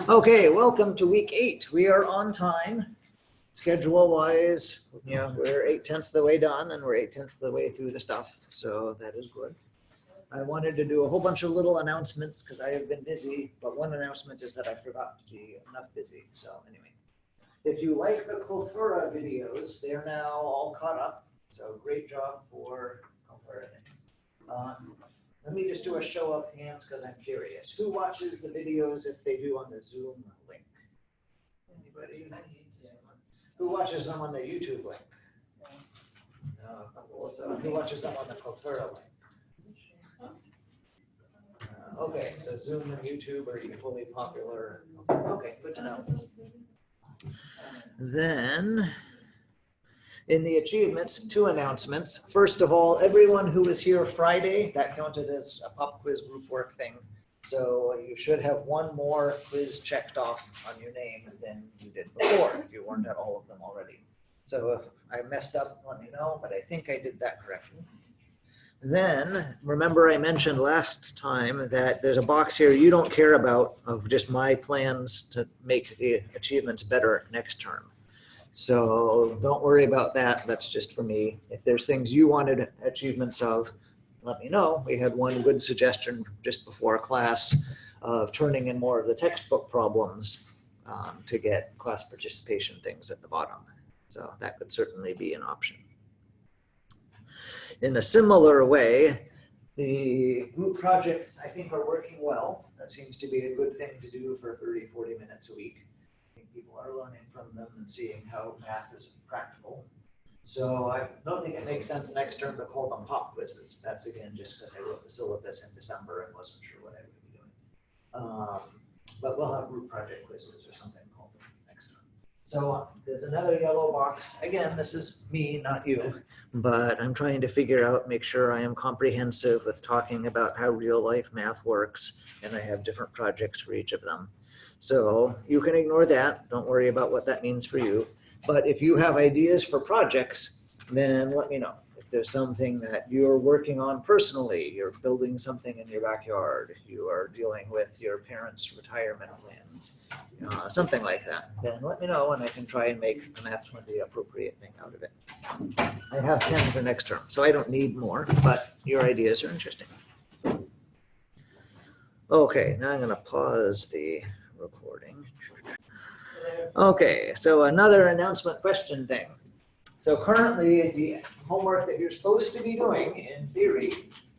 Okay, welcome to week 8. We are on time. Schedule-wise, we're 8/10 of the way done, and we're 8/10 of the way through the stuff, so that is good. I wanted to do a whole bunch of little announcements because I have been busy, but one announcement is that I forgot to be enough busy. So anyway, if you like the Cultura videos, they're now all caught up. So great job for Cultura things. Let me just do a show of hands because I'm curious. Who watches the videos if they do on the Zoom link? Anybody? Who watches them on the YouTube link? No. So who watches them on the Cultura link? Okay, so Zoom and YouTube are equally popular. Okay, good to know. Then, in the achievements, 2 announcements. First of all, everyone who was here Friday, that counted as a pop quiz group work thing. So you should have one more quiz checked off on your name than you did before, if you weren't at all of them already. So if I messed up, let me know, but I think I did that correctly. Then, remember I mentioned last time that there's a box here you don't care about of just my plans to make the achievements better next term. So don't worry about that. That's just for me. If there's things you wanted achievements of, let me know. We had one good suggestion just before class of turning in more of the textbook problems to get class participation things at the bottom. So that could certainly be an option. In a similar way, the group projects I think are working well. That seems to be a good thing to do for 30, 40 minutes a week. People are learning from them and seeing how math is practical. So I don't think it makes sense next term to call them pop quizzes. That's again just because I wrote the syllabus in December and wasn't sure what I would be doing. But we'll have group project quizzes or something called them next term. So there's another yellow box. Again, this is me, not you, but I'm trying to figure out, make sure I am comprehensive with talking about how real life math works, and I have different projects for each of them. So you can ignore that. Don't worry about what that means for you. But if you have ideas for projects, then let me know. If there's something that you're working on personally, you're building something in your backyard, you are dealing with your parents' retirement plans, something like that, then let me know and I can try and make the Math 20 appropriate thing out of it. I have 10 for next term, so I don't need more, but your ideas are interesting. Okay, now I'm going to pause the recording. Okay, so another announcement question thing. So currently the homework that you're supposed to be doing in theory,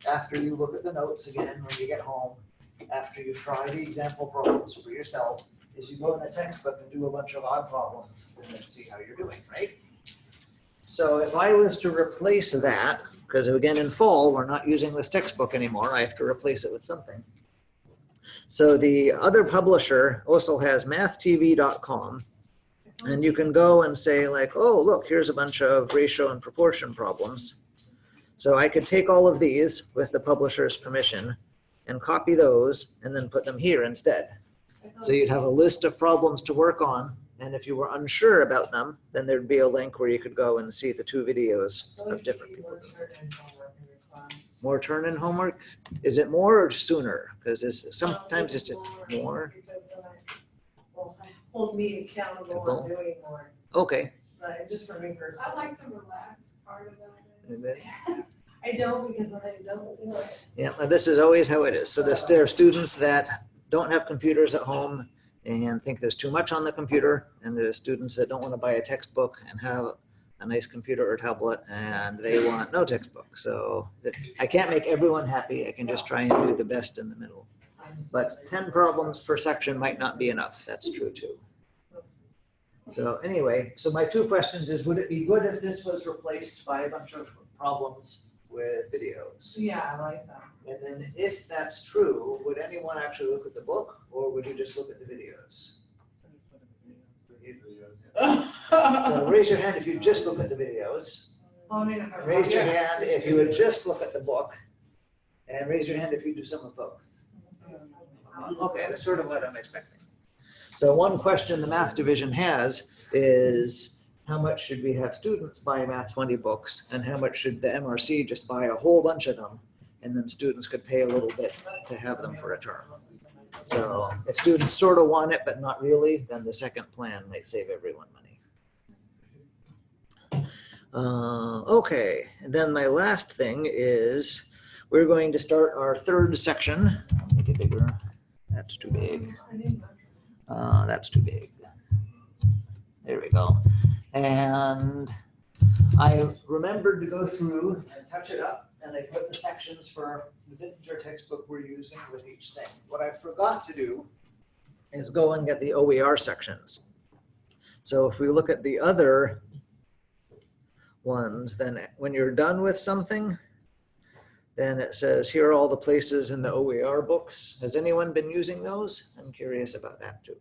after you look at the notes again when you get home, after you try the example problems for yourself, is you go in the textbook and do a bunch of odd problems and then see how you're doing, right? So if I was to replace that, because again in fall we're not using this textbook anymore, I have to replace it with something. So the other publisher also has mathtv.com, and you can go and say like, oh, look, here's a bunch of ratio and proportion problems. So I could take all of these with the publisher's permission and copy those and then put them here instead. So you'd have a list of problems to work on, and if you were unsure about them, then there'd be a link where you could go and see the 2 videos of different people. More turn-in homework? Is it more or sooner? Because sometimes it's just more. Hold me accountable on doing more. Okay. Just for me personally. I like the relaxed part of it. I don't because I don't do it. Yeah, this is always how it is. So there are students that don't have computers at home and think there's too much on the computer, and there's students that don't want to buy a textbook and have a nice computer or tablet and they want no textbook. So I can't make everyone happy. I can just try and do the best in the middle. But 10 problems per section might not be enough. That's true too. So anyway, so my 2 questions is, would it be good if this was replaced by a bunch of problems with videos? Yeah, I like that. And then if that's true, would anyone actually look at the book or would you just look at the videos? So raise your hand if you just look at the videos. Raise your hand if you would just look at the book. And raise your hand if you do some of both. Okay, that's sort of what I'm expecting. So one question the math division has is, how much should we have students buy Math 20 books and how much should the MRC just buy a whole bunch of them and then students could pay a little bit to have them for a term? So if students sort of want it, but not really, then the second plan might save everyone money. Okay, and then my last thing is we're going to start our third section. I'll make it bigger. That's too big. That's too big. There we go. And I remembered to go through and touch it up, and I put the sections for the Dittinger textbook we're using with each thing. What I forgot to do is go and get the OER sections. So if we look at the other ones, then when you're done with something, then it says, here are all the places in the OER books. Has anyone been using those? I'm curious about that too.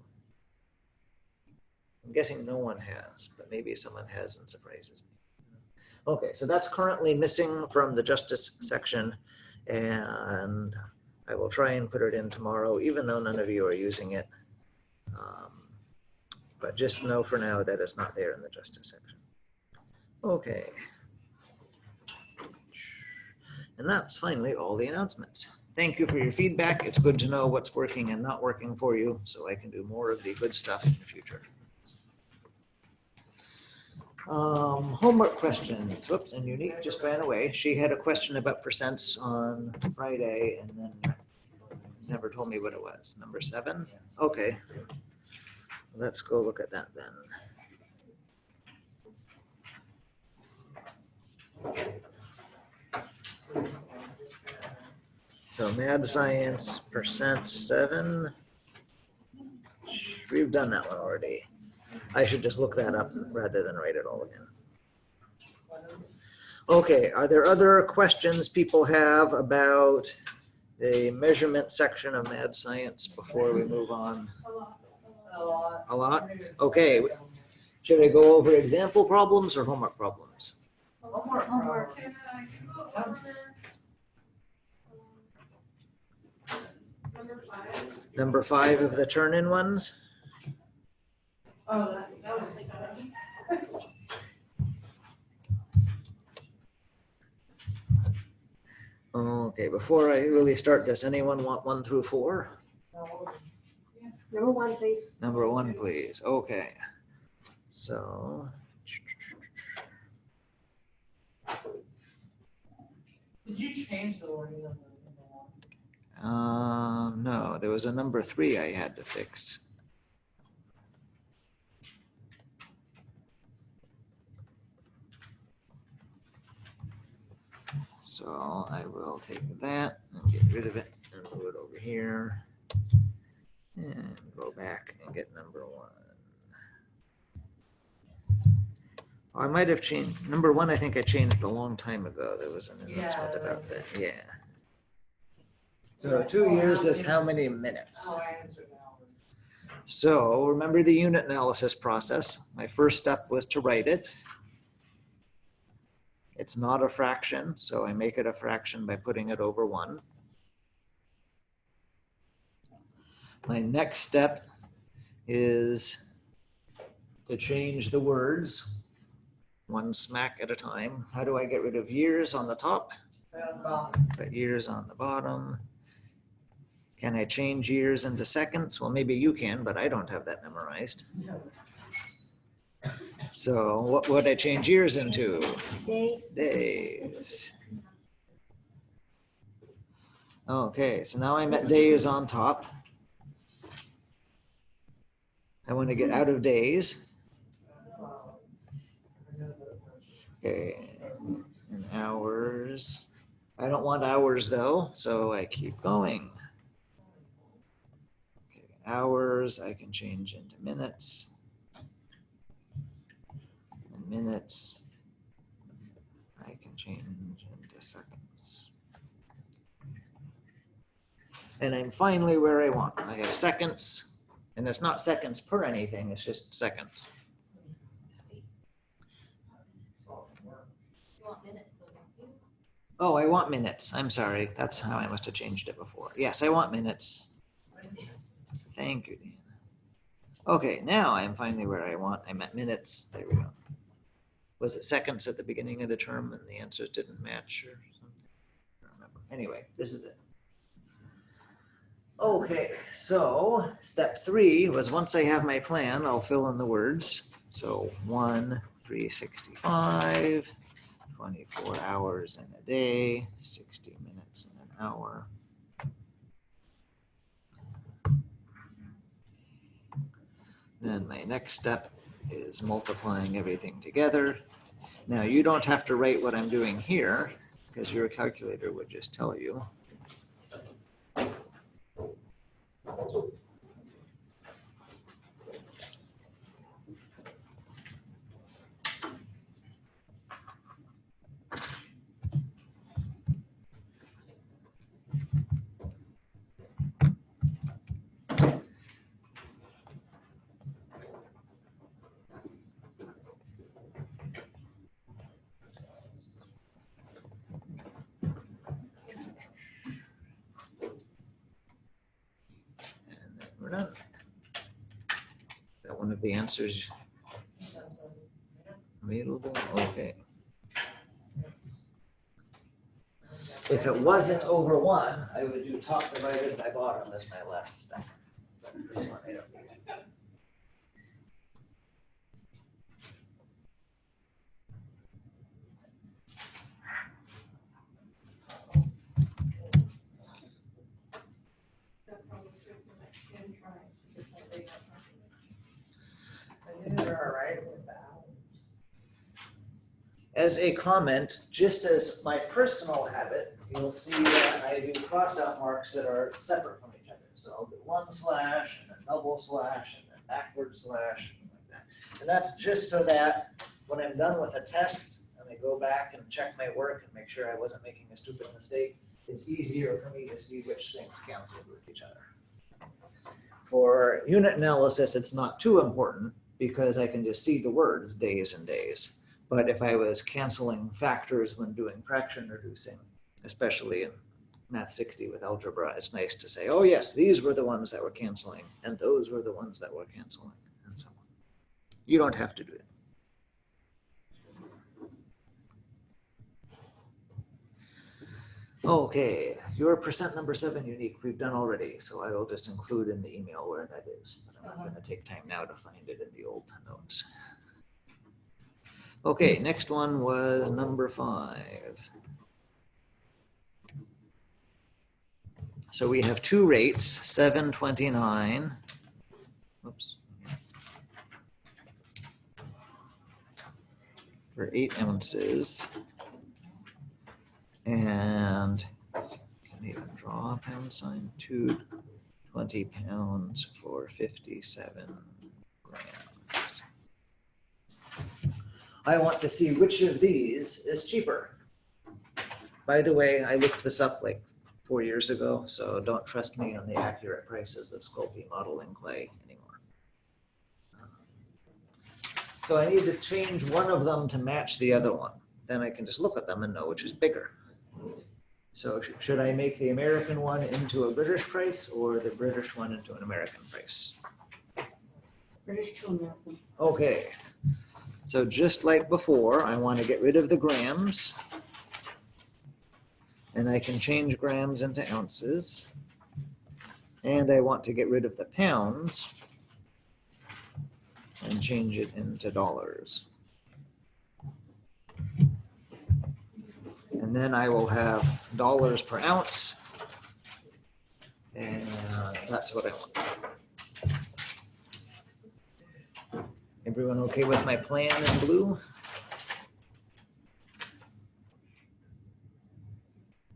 I'm guessing no one has, but maybe someone has and surprises me. Okay, so that's currently missing from the justice section, and I will try and put it in tomorrow, even though none of you are using it. But just know for now that it's not there in the justice section. Okay. And that's finally all the announcements. Thank you for your feedback. It's good to know what's working and not working for you, so I can do more of the good stuff in the future. Homework questions. Whoops, and Unique just ran away. She had a question about percents on Friday and then never told me what it was. Number 7? Okay. Let's go look at that then. So mad science percent 7. We've done that one already. I should just look that up rather than write it all again. Okay, are there other questions people have about the measurement section of mad science before we move on? A lot? Okay. Should I go over example problems or homework problems? Homework. Can I go over number 5? Number 5 of the turn-in ones? Oh, that was tough. Okay, before I really start this, anyone want 1 through 4? Number 1, please. Number 1, please. Okay. So, Did you change the wording of the no, there was a number 3 I had to fix. So I will take that and get rid of it and move it over here and go back and get number 1. Oh, I might have changed number 1. I think I changed a long time ago. There was an announcement about that. Yeah. So 2 years is how many minutes? Oh, I answered that one. So remember the unit analysis process. My first step was to write it. It's not a fraction, so I make it a fraction by putting it over 1. My next step is to change the words 1 smack at a time. How do I get rid of years on the top? Put years on the bottom. Can I change years into seconds? Well, maybe you can, but I don't have that memorized. So what would I change years into? Days. Okay, so now I'm at days on top. I want to get out of days. Okay, and hours. I don't want hours though, so I keep going. Okay, hours I can change into minutes. And minutes I can change into seconds. And I'm finally where I want. I have seconds, and it's not seconds per anything, it's just seconds. Oh, I want minutes. I'm sorry. That's how I must have changed it before. Yes, I want minutes. Thank you, Dan. Okay, now I'm finally where I want. I'm at minutes. There we go. Was it seconds at the beginning of the term and the answers didn't match or something? I don't remember. Anyway, this is it. Okay, so step 3 was once I have my plan, I'll fill in the words. So 1, 365, 24 hours in a day, 60 minutes in an hour. Then my next step is multiplying everything together. Now you don't have to write what I'm doing here because your calculator would just tell you. And then we're done. Is that one of the answers available? Okay. If it wasn't over 1, I would do top divided by bottom as my last step. But this one I don't need to do. That probably took me like 10 tries to get that data. I did it all right with that. As a comment, just as my personal habit, you'll see that I do cross-out marks that are separate from each other. So I'll do 1 slash, and then double slash, and then backward slash, and like that. And that's just so that when I'm done with a test, and I go back and check my work and make sure I wasn't making a stupid mistake, it's easier for me to see which things canceled with each other. For unit analysis, it's not too important because I can just see the words days and days. But if I was canceling factors when doing fraction reducing, especially in Math 60 with algebra, it's nice to say, oh yes, these were the ones that were canceling, and those were the ones that were canceling, and so on. You don't have to do it. Okay, your percent number 7 unique we've done already, so I will just include in the email where that is. But I'm not going to take time now to find it in the old notes. Okay, next one was number 5. So we have 2 rates, 729. Oops. For 8 ounces. And can I even draw a pound sign? 220 pounds for 57 grams. I want to see which of these is cheaper. By the way, I looked this up like 4 years ago, so don't trust me on the accurate prices of Sculpey modeling clay anymore. So I need to change one of them to match the other one. Then I can just look at them and know which is bigger. So should I make the American one into a British price or the British one into an American price? British to American. Okay. So just like before, I want to get rid of the grams. And I can change grams into ounces. And I want to get rid of the pounds and change it into dollars. And then I will have dollars per ounce. And that's what I want. Everyone okay with my plan in blue?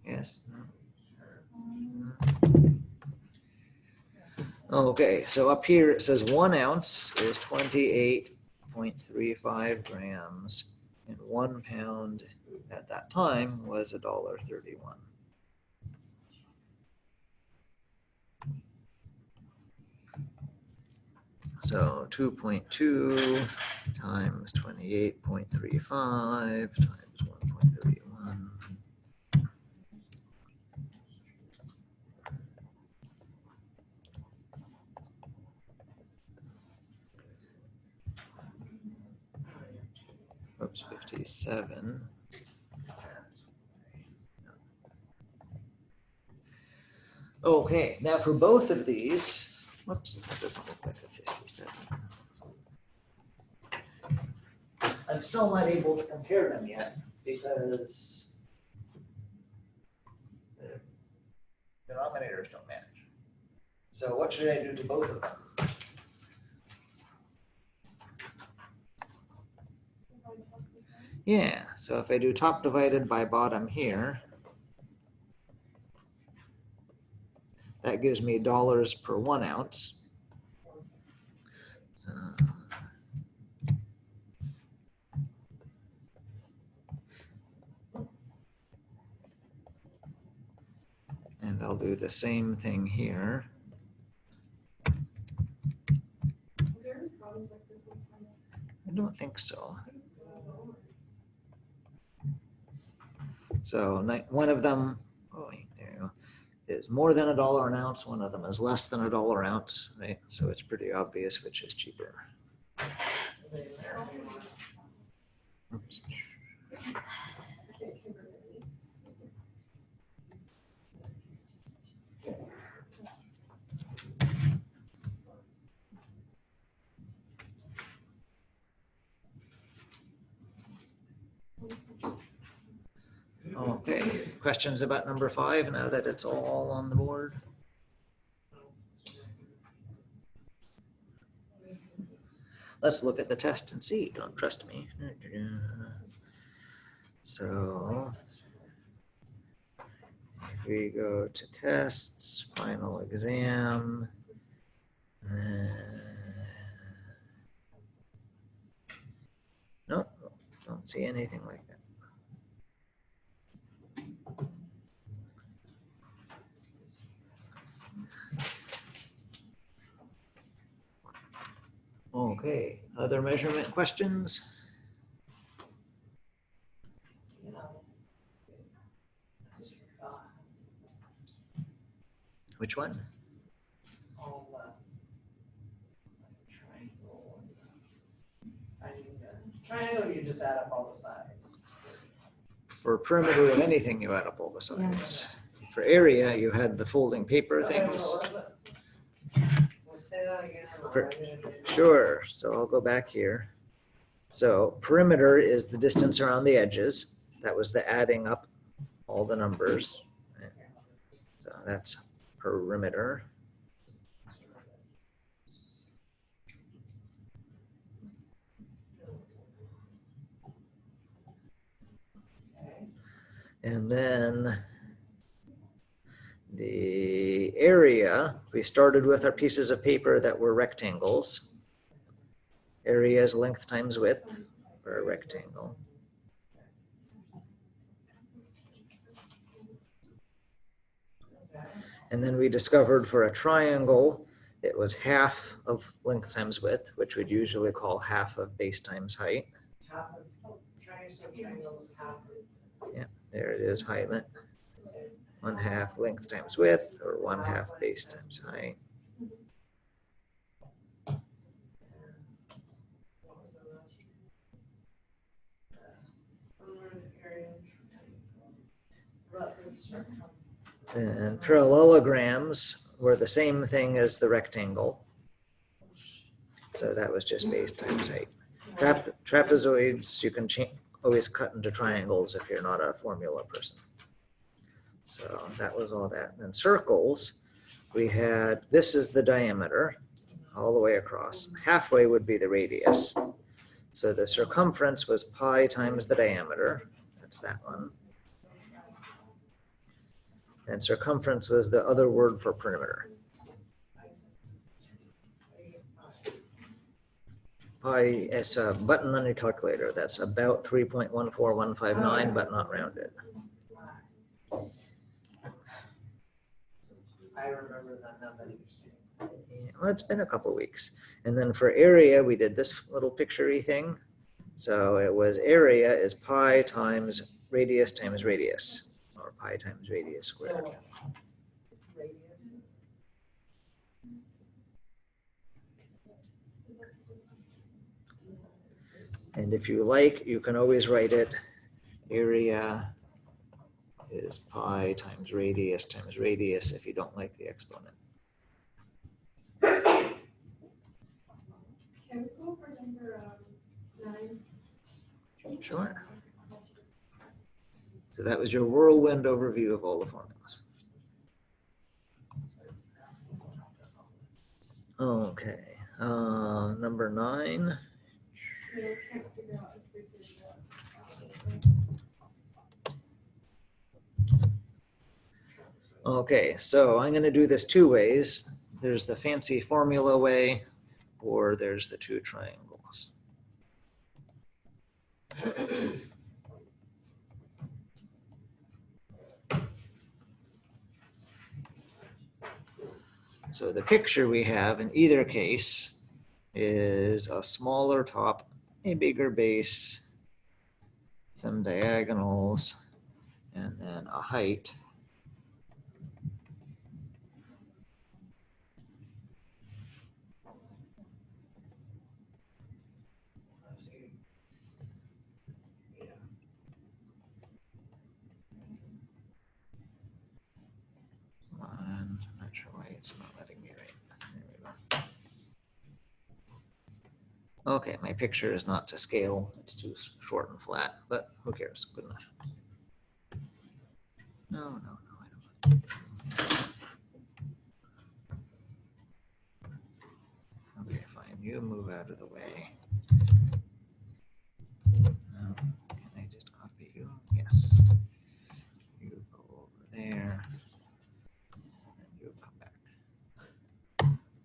Yes? Okay, so up here it says 1 ounce is 28.35 grams, and 1 pound at that time was $1.31. So 2.2 times 28.35 times 1.31. Oops, 57. Okay, now for both of these, whoops, that doesn't look like a 57. I'm still not able to compare them yet because the denominators don't match. So what should I do to both of them? Yeah, so if I do top divided by bottom here, that gives me dollars per 1 ounce. So, and I'll do the same thing here. I don't think so. So one of them, oh wait, there you go, is more than $1 an ounce. One of them is less than $1 an ounce, right? So it's pretty obvious which is cheaper. Oops. Okay, questions about number 5 now that it's all on the board? Let's look at the test and see. Don't trust me. So if we go to tests, final exam, nope, don't see anything like that. Okay, other measurement questions? Which one? All triangle, you just add up all the sides. For perimeter of anything, you add up all the sides. For area, you had the folding paper things. Say that again. Sure, so I'll go back here. So perimeter is the distance around the edges. That was the adding up all the numbers. So that's perimeter. And then the area, we started with our pieces of paper that were rectangles. Area is length times width for a rectangle. And then we discovered for a triangle, it was half of length times width, which we'd usually call half of base times height. Yeah, there it is, height length. 1/2 length times width, or 1/2 base times height. And parallelograms were the same thing as the rectangle. So that was just base times height. Trapezoids, you can always cut into triangles if you're not a formula person. So that was all that. And then circles, we had, this is the diameter all the way across. Halfway would be the radius. So the circumference was pi times the diameter. That's that one. And circumference was the other word for perimeter. Pi is a button on your calculator. That's about 3.14159, but not rounded. I remember that now that you're saying. Yeah, well, it's been a couple weeks. And then for area, we did this little picture-y thing. So it was area is pi times radius, or pi times radius squared. So, radius. And if you like, you can always write it area is pi times radius if you don't like the exponent. Can we go over number 9? Sure. So that was your whirlwind overview of all the formulas. Okay, number 9. Yeah, I can't figure out if we did that. Okay, so I'm going to do this 2 ways. There's the fancy formula way, or there's the 2 triangles. So the picture we have in either case is a smaller top, a bigger base, some diagonals, and then a height. I'm not sure why it's not letting me write. There we go. Okay, my picture is not to scale. It's too short and flat, but who cares? Good enough. No, I don't. Okay, fine. You move out of the way. No, can I just copy you? Yes. You go over there. And you come back.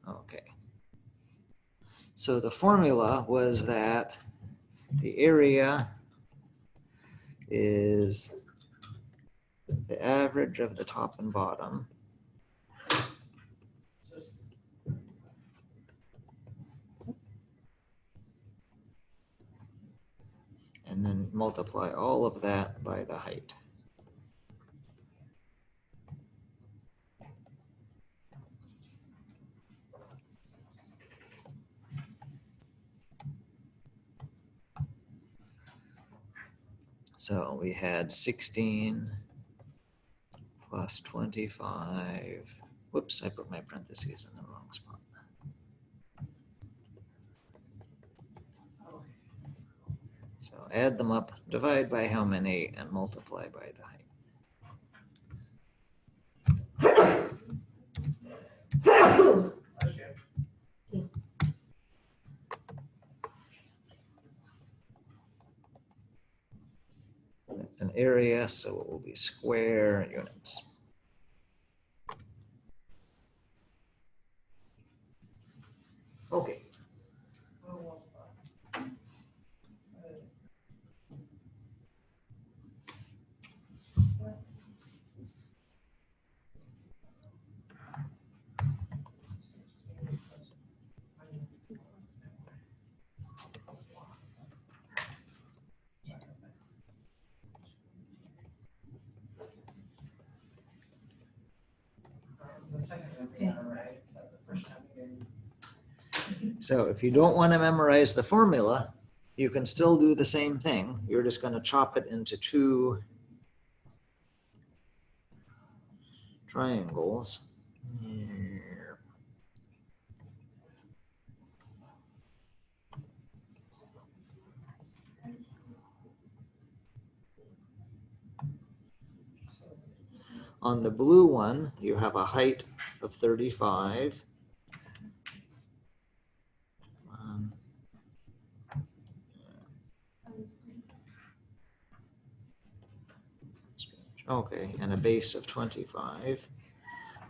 Okay. So the formula was that the area is the average of the top and bottom and then multiply all of that by the height. So we had 16 plus 25. Whoops, I put my parentheses in the wrong spot. So add them up, divide by how many, and multiply by the height. It's an area, so it will be square units. Okay. So if you don't want to memorize the formula, you can still do the same thing. You're just going to chop it into 2 triangles. On the blue one, you have a height of 35. Okay, and a base of 25.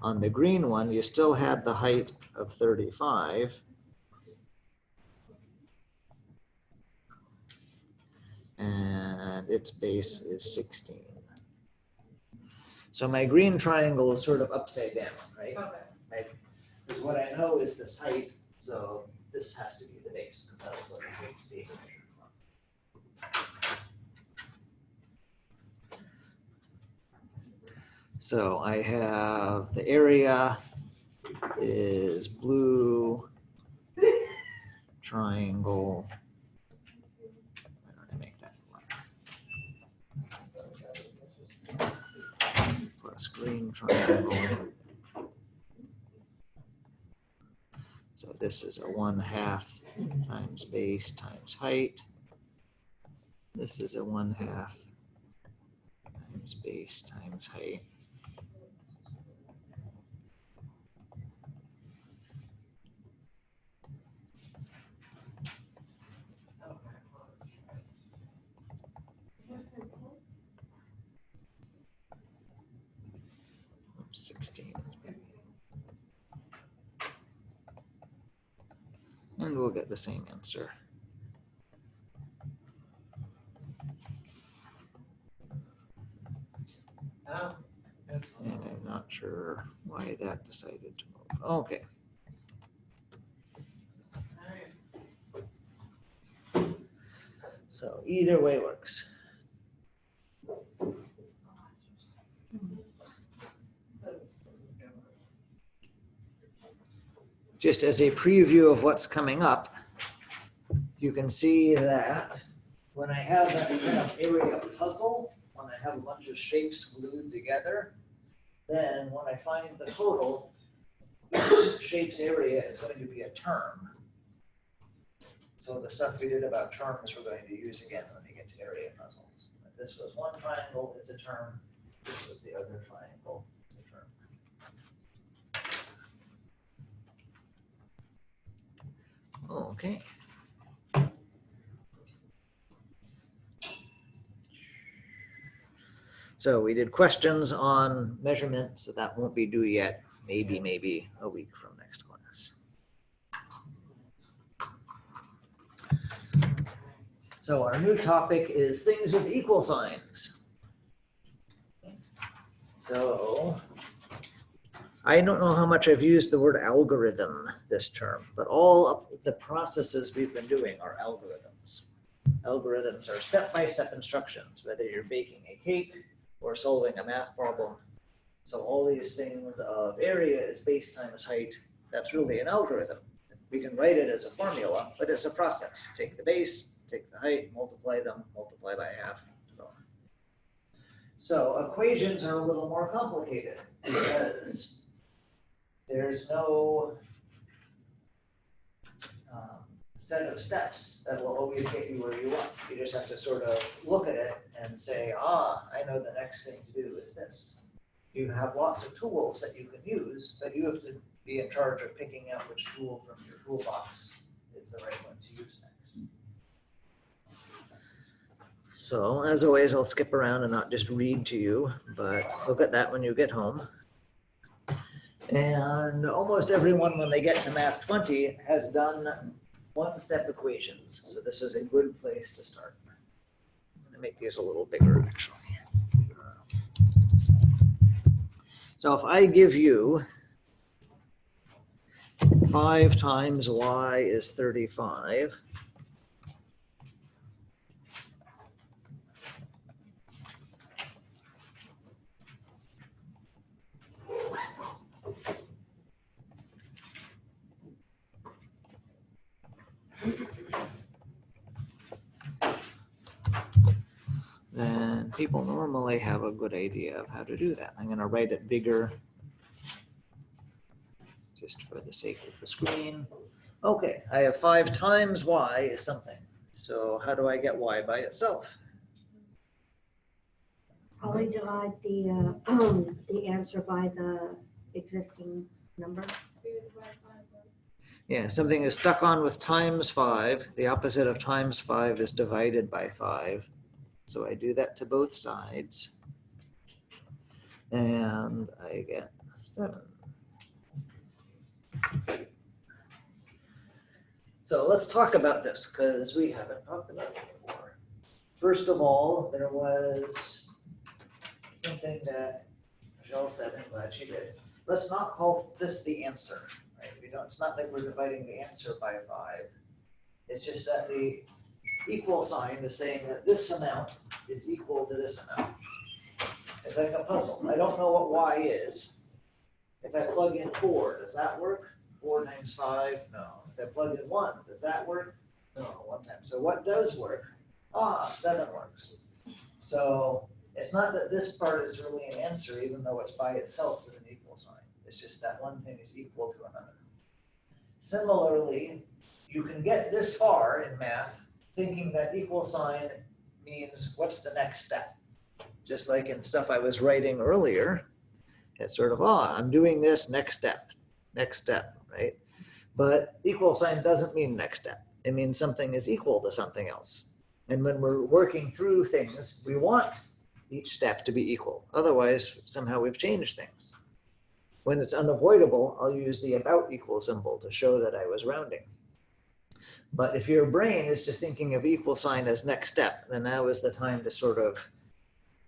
On the green one, you still had the height of 35. And its base is 16. So my green triangle is sort of upside down, right? Okay. Because what I know is this height, so this has to be the base, because that's what the base being measured from. So I have the area is blue triangle. Why don't I make that black? plus green triangle. So this is a 1/2 times base times height. This is a 1/2 times base times height. Oops, 16. And we'll get the same answer. And I'm not sure why that decided to move. Okay. So either way works. Just as a preview of what's coming up, you can see that when I have that kind of area puzzle, when I have a bunch of shapes glued together, then when I find the total, each shape's area is going to be a term. So the stuff we did about terms we're going to use again when we get to area puzzles. If this was one triangle, it's a term. This was the other triangle, it's a term. Okay. So we did questions on measurement, so that won't be due yet. Maybe a week from next class. So our new topic is things with equal signs. So I don't know how much I've used the word algorithm this term, but all of the processes we've been doing are algorithms. Algorithms are step-by-step instructions, whether you're baking a cake or solving a math problem. So all these things of area is base times height, that's really an algorithm. We can write it as a formula, but it's a process. Take the base, take the height, multiply them, multiply by half. So equations are a little more complicated because there's no set of steps that will always get you where you want. You just have to sort of look at it and say, I know the next thing to do is this. You have lots of tools that you can use, but you have to be in charge of picking out which tool from your toolbox is the right one to use next. So as always, I'll skip around and not just read to you, but look at that when you get home. And almost everyone, when they get to Math 20, has done one-step equations. So this is a good place to start. I'm going to make these a little bigger, actually. So if I give you 5 times y is 35, then people normally have a good idea of how to do that. I'm going to write it bigger just for the sake of the screen. Okay, I have 5 times y is something. So how do I get y by itself? Probably divide the answer by the existing number. Yeah, something is stuck on with times 5. The opposite of times 5 is divided by 5. So I do that to both sides. And I get 7. So let's talk about this because we haven't talked about it before. First of all, there was something that Michelle said, I'm glad she did. Let's not call this the answer, right? It's not like we're dividing the answer by 5. It's just that the equal sign is saying that this amount is equal to this amount. It's like a puzzle. I don't know what y is. If I plug in 4, does that work? 4 times 5? No. If I plug in 1, does that work? No, 1 time. So what does work? 7 works. So It's not that this part is really an answer, even though it's by itself with an equal sign. It's just that one thing is equal to another. Similarly, you can get this far in math thinking that equal sign means what's the next step? Just like in stuff I was writing earlier, it's sort of, I'm doing this, next step, right? But equal sign doesn't mean next step. It means something is equal to something else. And when we're working through things, we want each step to be equal. Otherwise, somehow we've changed things. When it's unavoidable, I'll use the about equal symbol to show that I was rounding. But if your brain is just thinking of equal sign as next step, then now is the time to sort of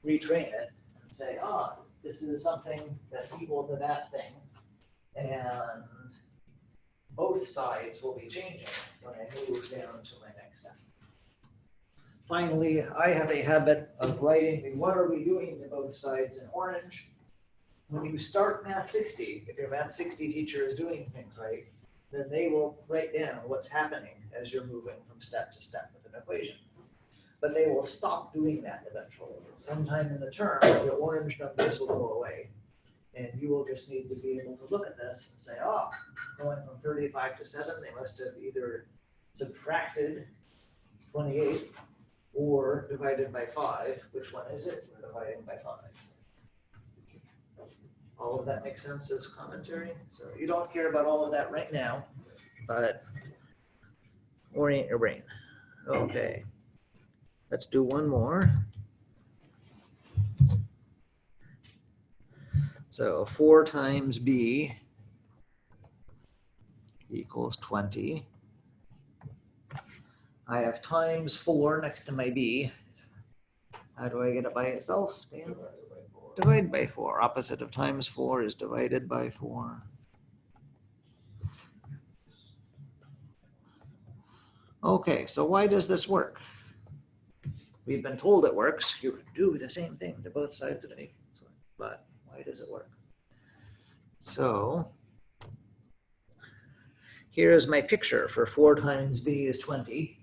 retrain it and say, this is something that's equal to that thing. And both sides will be changing when I move down to my next step. Finally, I have a habit of writing the what are we doing to both sides in orange. When you start Math 60, if your Math 60 teacher is doing things right, then they will write down what's happening as you're moving from step to step with an equation. But they will stop doing that eventually. Sometime in the term, the orange numbers will go away. And you will just need to be able to look at this and say, going from 35 to 7, they must have either subtracted 28 or divided by 5. Which one is it? We're dividing by 5. All of that makes sense as commentary. So you don't care about all of that right now, but orient your brain. Okay, let's do one more. So 4 times b equals 20. I have times 4 next to my b. How do I get it by itself, Dan? Divide by 4. Opposite of times 4 is divided by 4. Okay, so why does this work? We've been told it works. You can do the same thing to both sides of an equal sign, but why does it work? So here is my picture for 4 times b is 20.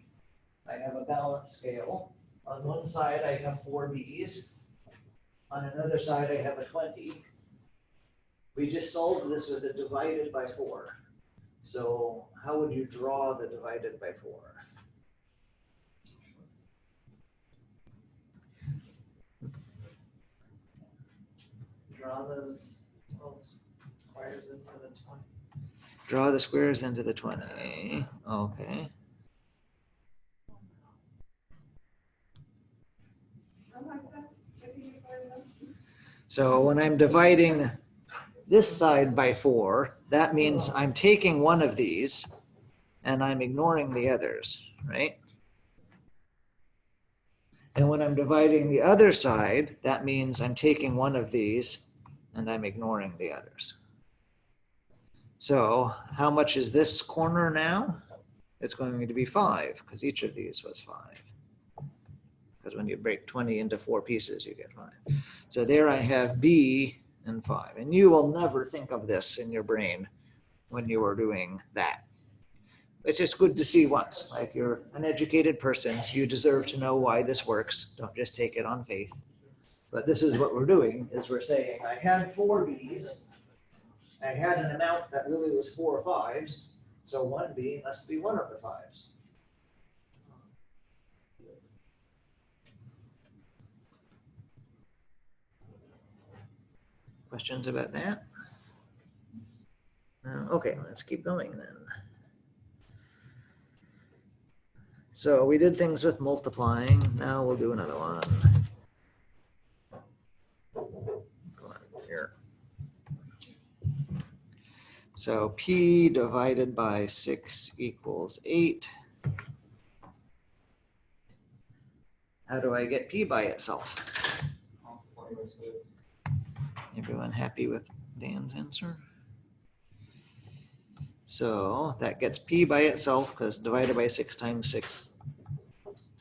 I have a balance scale. On one side, I have 4 b's. On another side, I have a 20. We just solved this with a divided by 4. So how would you draw the divided by 4? Draw those little squares into the 20. Draw the squares into the 20. Okay. So when I'm dividing this side by 4, that means I'm taking one of these and I'm ignoring the others, right? And when I'm dividing the other side, that means I'm taking one of these and I'm ignoring the others. So how much is this corner now? It's going to be 5 because each of these was 5. Because when you break 20 into 4 pieces, you get 5. So there I have b and 5. And you will never think of this in your brain when you are doing that. It's just good to see once. Like, you're an educated person, you deserve to know why this works. Don't just take it on faith. But this is what we're doing, is we're saying, I had 4 b's. I had an amount that really was 4 5s. So 1 b must be one of the 5s. Questions about that? Okay, let's keep going then. So we did things with multiplying. Now we'll do another one. Go on here. So p divided by 6 equals 8. How do I get p by itself? Everyone happy with Dan's answer? So that gets p by itself because divided by 6 times 6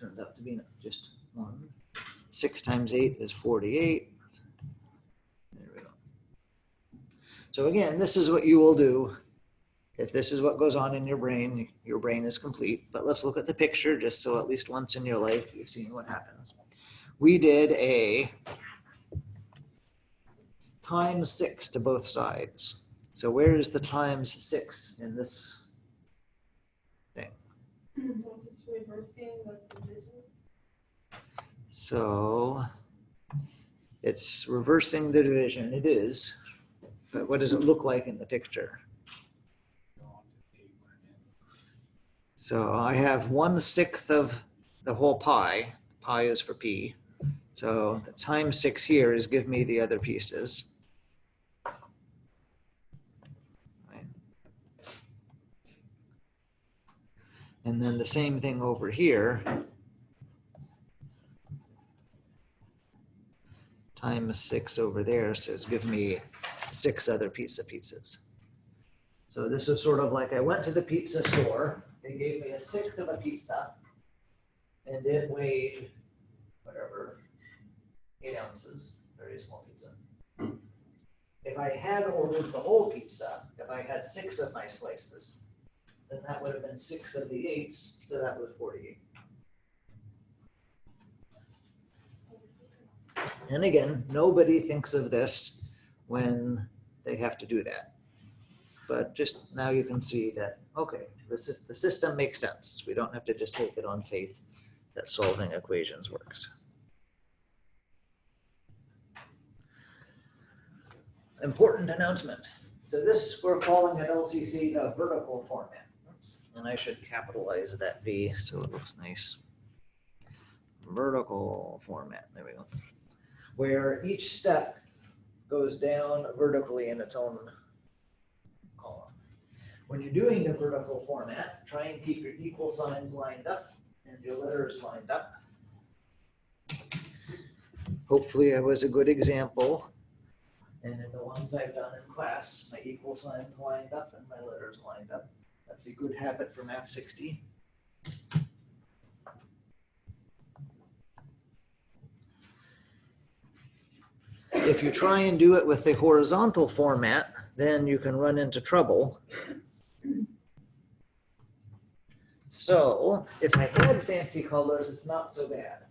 turns out to be just 1. 6 times 8 is 48. There we go. So again, this is what you will do. If this is what goes on in your brain is complete. But let's look at the picture just so at least once in your life you've seen what happens. we did a times 6 to both sides. So where is the times 6 in this thing? Just reversing the division. So it's reversing the division. It is. But what does it look like in the picture? So I have 1/6 of the whole pi. Pi is for p. So the times 6 here is give me the other pieces. Right. And then the same thing over here. Times 6 over there says give me 6 other pieces. So this is sort of like I went to the pizza store. They gave me 1/6 of a pizza, and it weighed whatever, 8 ounces, very small pizza. If I had ordered the whole pizza, if I had 6 of my slices, then that would have been 6 of the 8s, so that was 48. And again, nobody thinks of this when they have to do that. But just now you can see that, okay, the system makes sense. We don't have to just take it on faith that solving equations works. Important announcement. So this, we're calling at LCC the vertical format. Oops. And I should capitalize that V so it looks nice. Vertical format, there we go. Where each step goes down vertically in its own column. When you're doing the vertical format, try and keep your equal signs lined up and your letters lined up. Hopefully I was a good example. And in the ones I've done in class, my equal signs lined up and my letters lined up. That's a good habit for Math 60. If you try and do it with the horizontal format, then you can run into trouble. So if I had fancy colors, it's not so bad.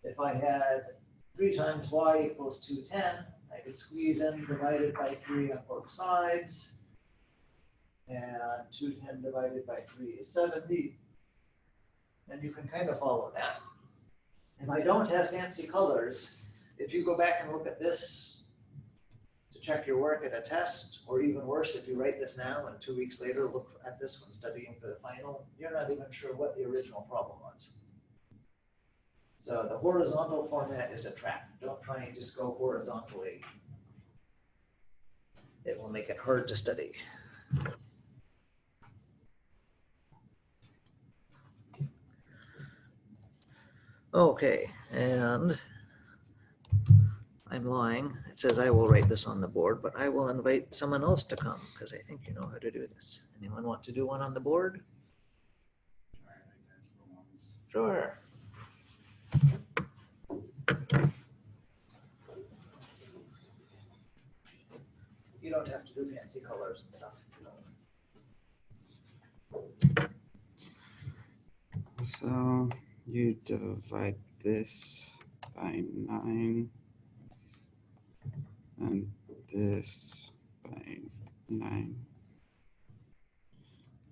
If I had 3 times y equals 210, I could squeeze in divided by 3 on both sides. And 210 divided by 3 is 70. And you can kind of follow that. If I don't have fancy colors, if you go back and look at this to check your work at a test, or even worse, if you write this now and 2 weeks later look at this one studying for the final, you're not even sure what the original problem was. So the horizontal format is a trap. Don't try and just go horizontally. It will make it hard to study. Okay, and I'm lying. It says I will write this on the board, but I will invite someone else to come because I think you know how to do this. Anyone want to do one on the board? Sure. You don't have to do fancy colors and stuff. So you divide this by 9 and this by 9,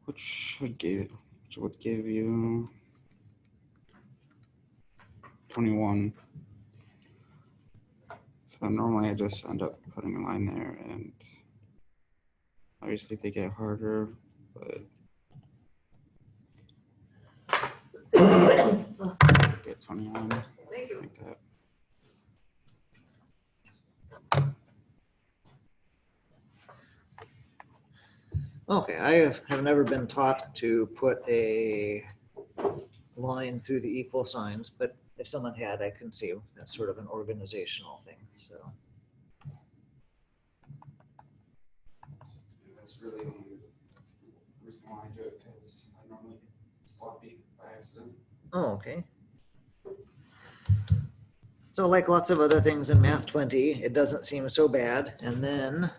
which would give you 21. So normally I just end up putting a line there, and obviously they get harder, but get 21. Thank you. Like that. Okay, I have never been taught to put a line through the equal signs, but if someone had, I can see that's sort of an organizational thing. So That's really the reason why I do it, because I normally get sloppy by accident. oh, okay. So like lots of other things in Math 20, it doesn't seem so bad. And then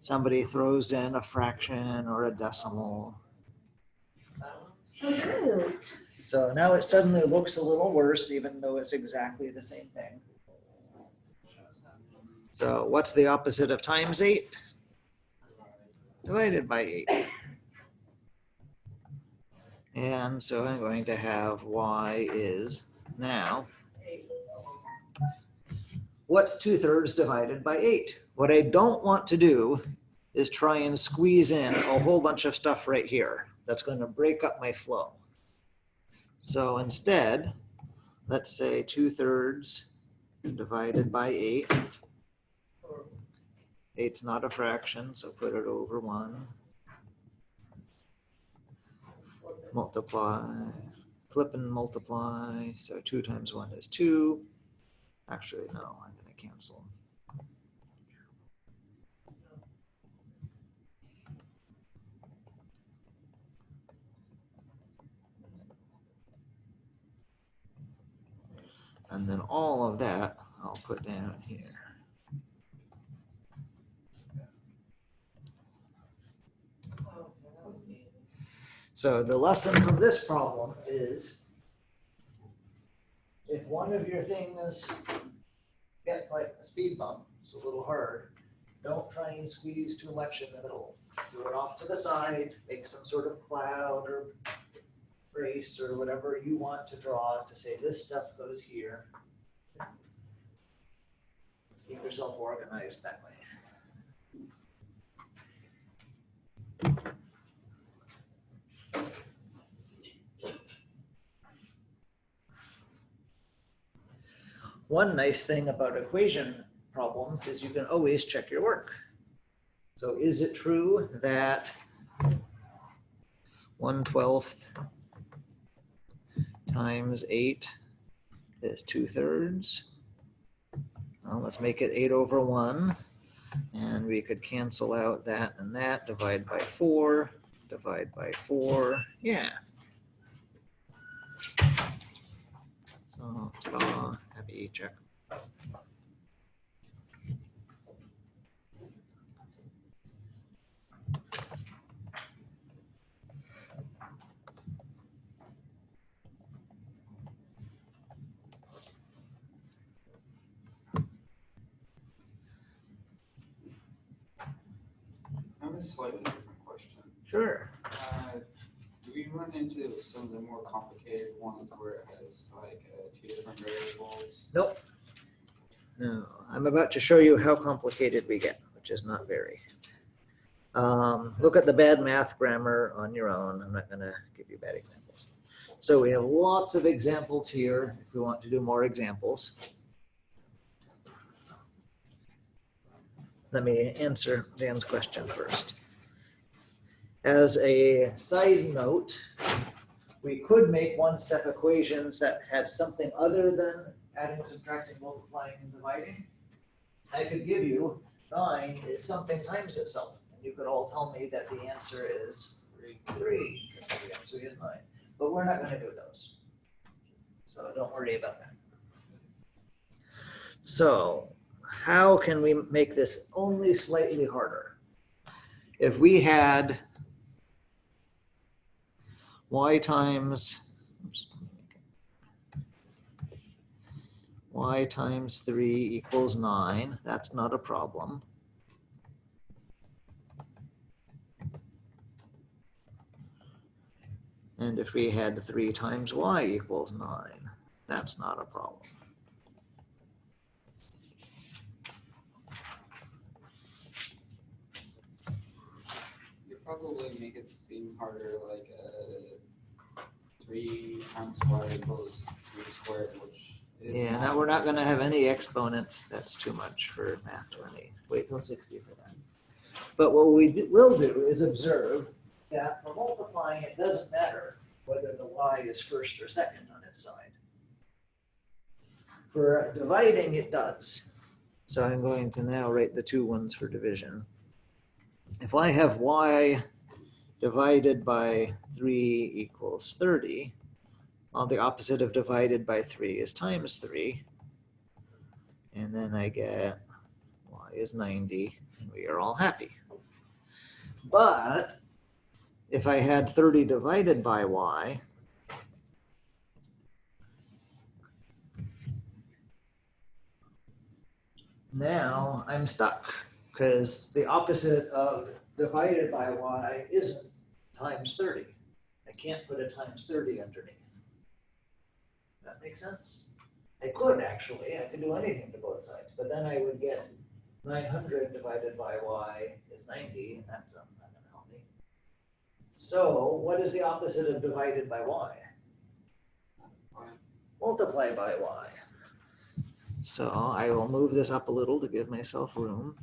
somebody throws in a fraction or a decimal. Oh, cute. So now it suddenly looks a little worse, even though it's exactly the same thing. So what's the opposite of times 8? Divided by 8. And so I'm going to have y is now, what's 2/3 divided by 8? What I don't want to do is try and squeeze in a whole bunch of stuff right here. That's going to break up my flow. So instead, let's say 2/3 divided by 8. 8's not a fraction, so put it over 1. Multiply, flip and multiply. So 2 times 1 is 2. Actually, no, I'm going to cancel. And then all of that I'll put down here. So the lesson from this problem is if one of your things gets like a speed bump, it's a little hard, don't try and squeeze too much in the middle. Do it off to the side, make some sort of cloud or brace or whatever you want to draw to say this stuff goes here. Keep yourself organized that way. One nice thing about equation problems is you can always check your work. So is it true that 1/12 times 8 is 2/3? Well, let's make it 8 over 1. And we could cancel out that and that, divide by 4, divide by 4. Yeah. So, ta-da, happy check. I have a slightly different question. Sure. Do we run into some of the more complicated ones where it has like 2 different variables? Nope. No, I'm about to show you how complicated we get, which is not very. Look at the bad math grammar on your own. I'm not going to give you bad examples. So we have lots of examples here if we want to do more examples. Let me answer Dan's question first. As a side note, we could make one-step equations that had something other than adding, subtracting, multiplying, and dividing. I could give you 9 is something times itself. And you could all tell me that the answer is 3, because the answer is 9. But we're not going to do those. So don't worry about that. So how can we make this only slightly harder? If we had y times 3 equals 9, that's not a problem. And if we had 3 times y equals 9, that's not a problem. You probably make it seem harder, like 3 times y equals 3 squared, which is Yeah, now we're not going to have any exponents. That's too much for math 20. Wait till 60 for that. But what we will do is observe that for multiplying, it doesn't matter whether the y is first or second on its side. For dividing, it does. So I'm going to now write the 2 ones for division. If I have y divided by 3 equals 30, well, the opposite of divided by 3 is times 3. And then I get y is 90, and we are all happy. But if I had 30 divided by y, now I'm stuck because the opposite of divided by y isn't times 30. I can't put a times 30 underneath. That makes sense? I could actually, I could do anything to both sides, but then I would get 900 divided by y is 90, and that's not going to help me. So what is the opposite of divided by y? Multiply by y. So I will move this up a little to give myself room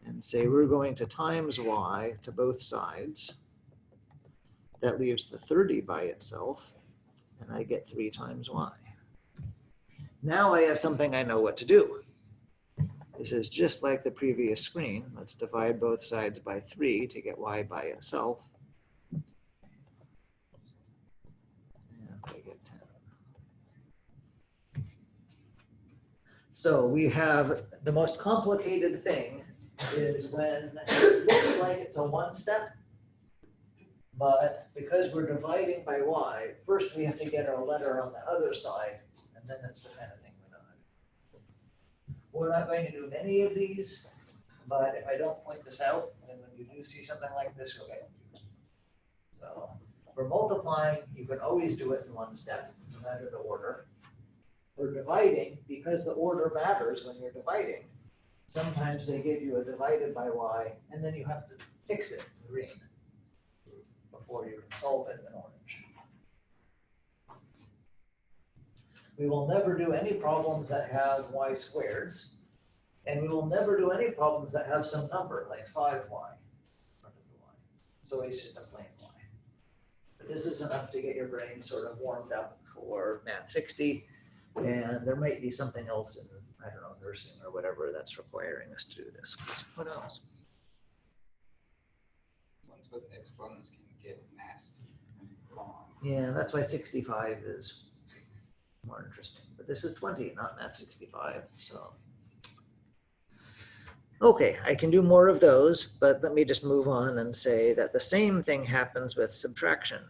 and say we're going to times y to both sides. That leaves the 30 by itself, and I get 3 times y. Now I have something I know what to do. This is just like the previous screen. Let's divide both sides by 3 to get y by itself. And I get 10. So we have the most complicated thing is when it looks like it's a one-step, but because we're dividing by y, first we have to get our letter on the other side, and then it's the kind of thing we know how to do. We're not going to do many of these, but if I don't point this out, then when you do see something like this, you'll get confused. So for multiplying, you can always do it in one step, no matter the order. For dividing, because the order matters when you're dividing, sometimes they give you a divided by y, and then you have to fix it in green before you can solve it in orange. We will never do any problems that have y squareds, and we will never do any problems that have some number like 5y in front of the y. So it's just a plain y. But this is enough to get your brain sort of warmed up for Math 60, and there might be something else in, I don't know, nursing or whatever that's requiring us to do this. Who knows? Ones with exponents can get nasty and long. Yeah, that's why 65 is more interesting. But this is 20, not Math 65. So, okay, I can do more of those, but let me just move on and say that the same thing happens with subtraction.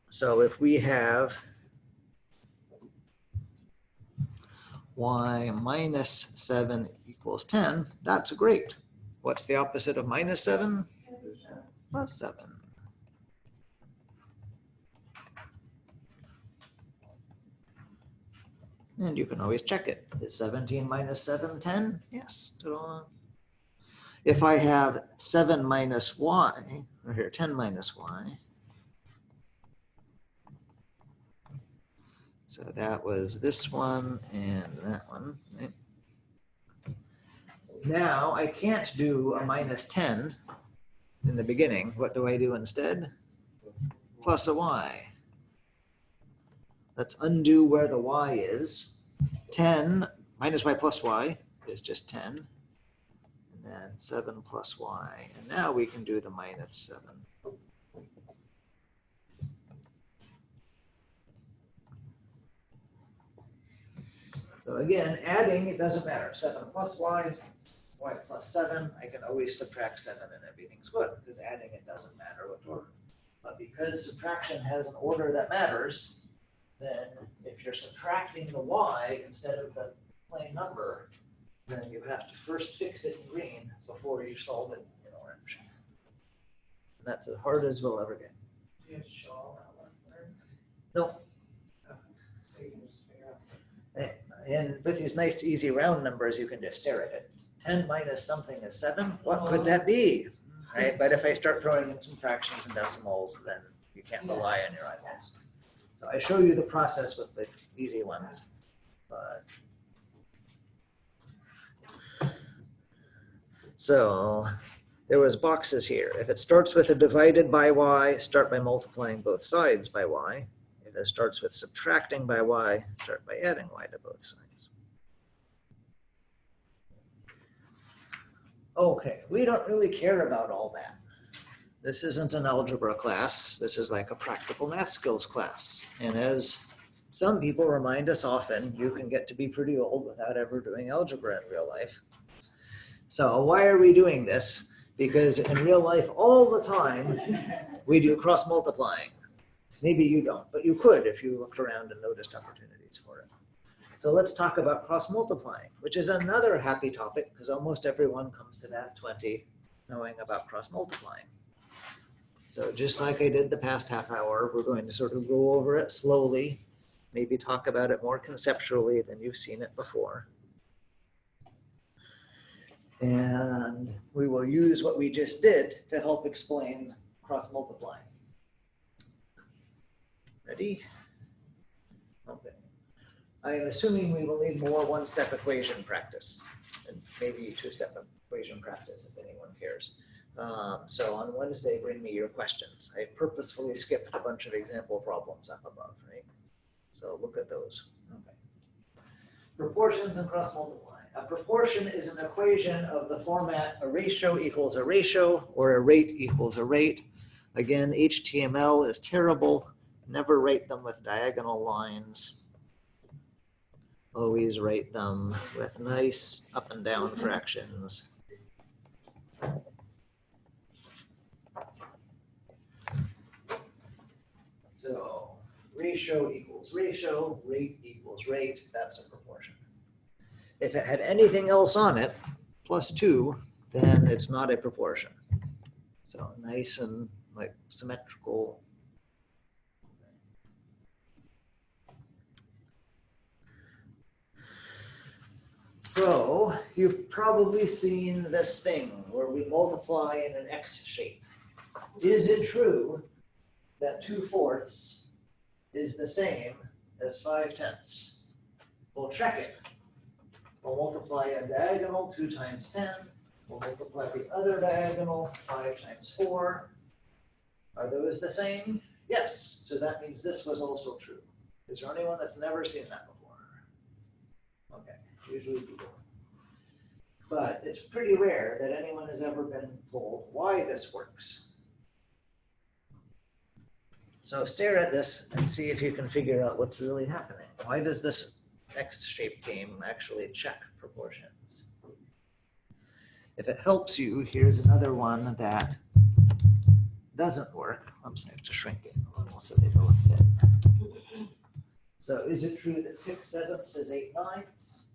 So if we have y minus 7 equals 10, that's great. What's the opposite of minus 7? Plus 7. And you can always check it. Is 17 minus 7 10? Yes. Ta-da. If I have 7 minus y, or here 10 minus y, so that was this one and that one, right? Now I can't do a minus 10 in the beginning. What do I do instead? Plus a y. Let's undo where the y is. 10 minus y plus y is just 10. And then 7 plus y. And now we can do the minus 7. So again, adding, it doesn't matter. 7 plus y, y plus 7. I can always subtract 7 and everything's good, because adding, it doesn't matter what order. But because subtraction has an order that matters, then if you're subtracting the y instead of the plain number, then you have to first fix it in green before you solve it in orange. And that's as hard as we'll ever get. Do you show all that one there? No. So you can just figure out. And with these nice, easy round numbers, you can just stare at it. 10 minus something is 7. What could that be? Right? But if I start throwing in some fractions and decimals, then you can't rely on your eyeballs. So I show you the process with the easy ones. But so there was boxes here. If it starts with a divided by y, start by multiplying both sides by y. If it starts with subtracting by y, start by adding y to both sides. Okay, we don't really care about all that. This isn't an algebra class. This is like a practical math skills class. And as some people remind us often, you can get to be pretty old without ever doing algebra in real life. So why are we doing this? Because in real life, all the time, we do cross multiplying. Maybe you don't, but you could if you looked around and noticed opportunities for it. So let's talk about cross multiplying, which is another happy topic because almost everyone comes to Math 20 knowing about cross multiplying. So just like I did the past half hour, we're going to sort of go over it slowly, maybe talk about it more conceptually than you've seen it before. And we will use what we just did to help explain cross multiplying. Ready? Okay. I am assuming we will need more one-step equation practice, and maybe two-step equation practice if anyone cares. So on Wednesday, bring me your questions. I purposefully skipped a bunch of example problems up above, right? So look at those. Okay. Proportions and cross multiplying. A proportion is an equation of the format a ratio equals a ratio or a rate equals a rate. Again, HTML is terrible. Never write them with diagonal lines. Always write them with nice up and down fractions. So ratio equals ratio, rate equals rate, that's a proportion. If it had anything else on it, plus 2, then it's not a proportion. So nice and like symmetrical. So you've probably seen this thing where we multiply in an X shape. Is it true that 2/4 is the same as 5/10? We'll check it. We'll multiply a diagonal 2 times 10. We'll multiply the other diagonal 5 times 4. Are those the same? Yes. So that means this was also true. Is there anyone that's never seen that before? Okay, usually people. But it's pretty rare that anyone has ever been told why this works. So stare at this and see if you can figure out what's really happening. Why does this X-shaped game actually check proportions? If it helps you, here's another one that doesn't work. Oops, I have to shrink it a little so they don't fit. So is it true that 6/7 is 8/9?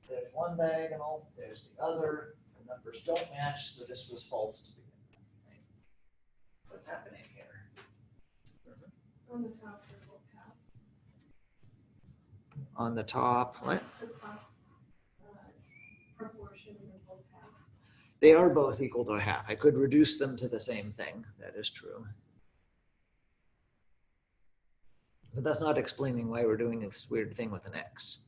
There's one diagonal, there's the other. The numbers don't match, so this was false to begin with. Right? What's happening here? On the top, they're both halves. On the top, what? The top proportion, they're both halves. They are both equal to a half. I could reduce them to the same thing. That is true. But that's not explaining why we're doing this weird thing with an X.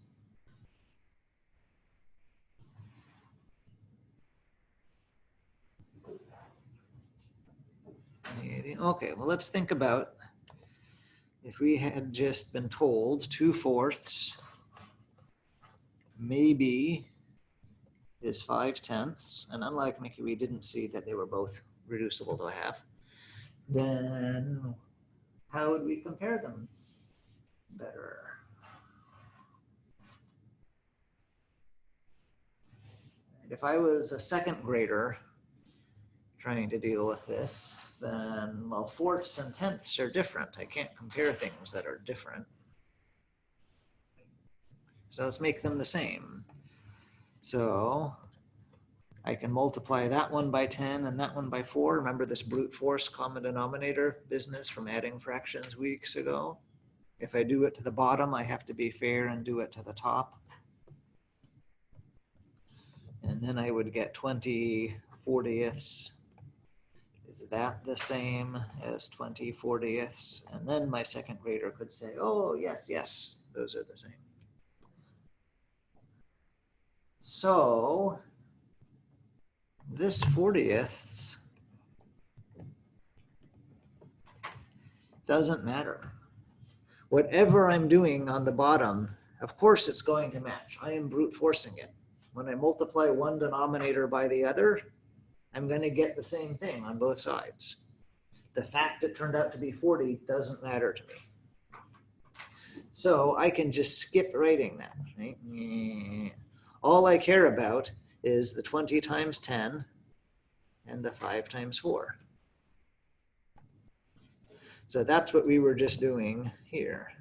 Okay, well, let's think about if we had just been told 2/4 maybe is 5/10, and unlike Mickey, we didn't see that they were both reducible to a half, then how would we compare them better? If I was a second grader trying to deal with this, then, well, 4ths and 10ths are different. I can't compare things that are different. So let's make them the same. So I can multiply that one by 10 and that one by 4. Remember this brute force common denominator business from adding fractions weeks ago? If I do it to the bottom, I have to be fair and do it to the top. And then I would get 20/40. Is that the same as 20/40? And then my second grader could say, oh, yes, yes, those are the same. So this 40ths doesn't matter. Whatever I'm doing on the bottom, of course it's going to match. I am brute forcing it. When I multiply one denominator by the other, I'm going to get the same thing on both sides. The fact it turned out to be 40 doesn't matter to me. So I can just skip writing that. Right? All I care about is the 20 times 10 and the 5 times 4. So that's what we were just doing here.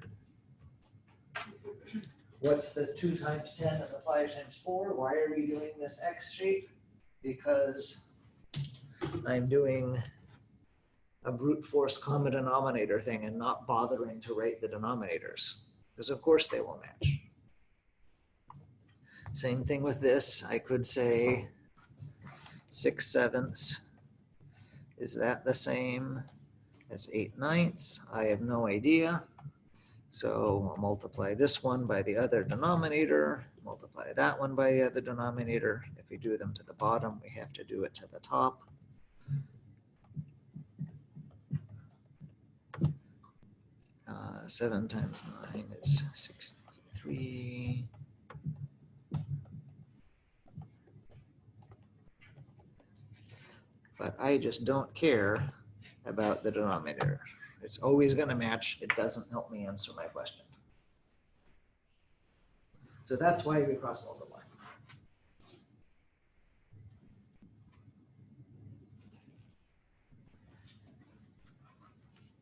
what's the 2 times 10 and the 5 times 4? Why are we doing this X shape? Because I'm doing a brute force common denominator thing and not bothering to write the denominators, because of course they will match. Same thing with this. I could say 6/7. Is that the same as 8/9? I have no idea. So I'll multiply this one by the other denominator, multiply that one by the other denominator. If we do them to the bottom, we have to do it to the top. Uh, 7 times 9 is 63. But I just don't care about the denominator. It's always going to match. It doesn't help me answer my question. So that's why we cross multiply.